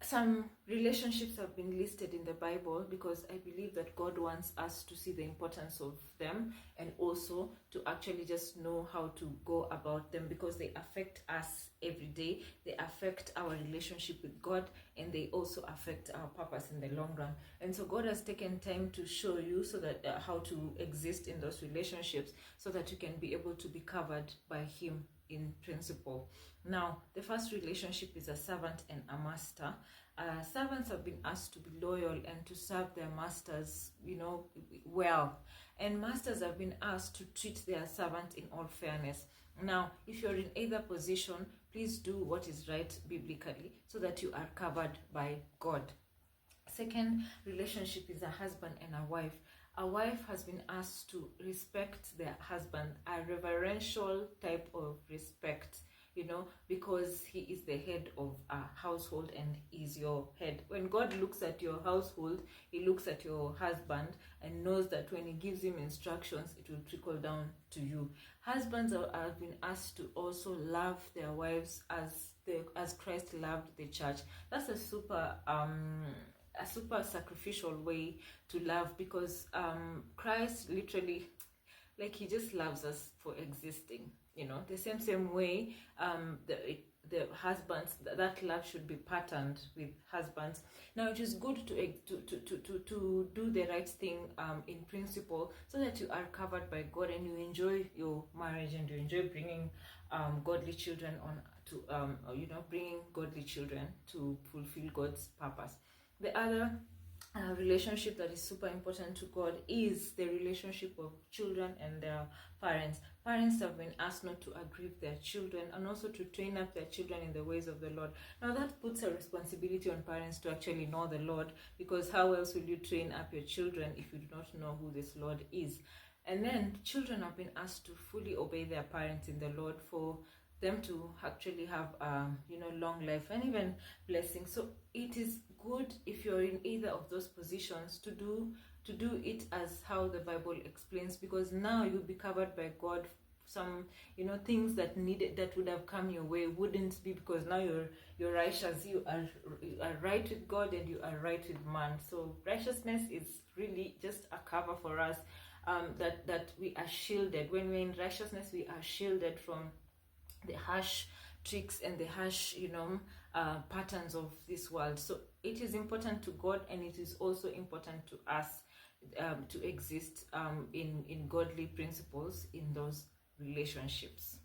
some relationships have been listed in the Bible because I believe that God wants us to see the importance of them, and also to actually just know how to go about them, because they affect us every day. They affect our relationship with God, and they also affect our purpose in the long run. And so God has taken time to show you so that how to exist in those relationships, so that you can be able to be covered by Him in principle. Now, the first relationship is a servant and a master. Servants have been asked to be loyal and to serve their masters, well. And masters have been asked to treat their servants in all fairness. Now, if you're in either position, please do what is right biblically, so that you are covered by God. Second relationship is a husband and a wife. A wife has been asked to respect their husband, a reverential type of respect, because he is the head of a household and is your head. When God looks at your household, He looks at your husband and knows that when He gives him instructions, it will trickle down to you. Husbands have been asked to also love their wives as Christ loved the church. That's a super sacrificial way to love, because Christ literally, He just loves us for existing. The same way the husbands, that love should be patterned with husbands. Now, it is good to do the right thing in principle, so that you are covered by God and you enjoy your marriage and you enjoy bringing godly children on to bringing godly children to fulfill God's purpose. The other relationship that is super important to God is the relationship of children and their parents. Parents have been asked not to aggrieve their children, and also to train up their children in the ways of the Lord. Now, that puts a responsibility on parents to actually know the Lord, because how else will you train up your children if you do not know who this Lord is? And then children have been asked to fully obey their parents in the Lord, for them to actually have long life and even blessing. So it is good, if you're in either of those positions, to do it as how the Bible explains, because now you'll be covered by God. Some things that would have come your way wouldn't be, because now you're righteous. You are right with God and you are right with man. So righteousness is really just a cover for us, that we are shielded. When we're in righteousness, we are shielded from the harsh tricks and the harsh patterns of this world. So it is important to God, and it is also important to us to exist in godly principles in those relationships.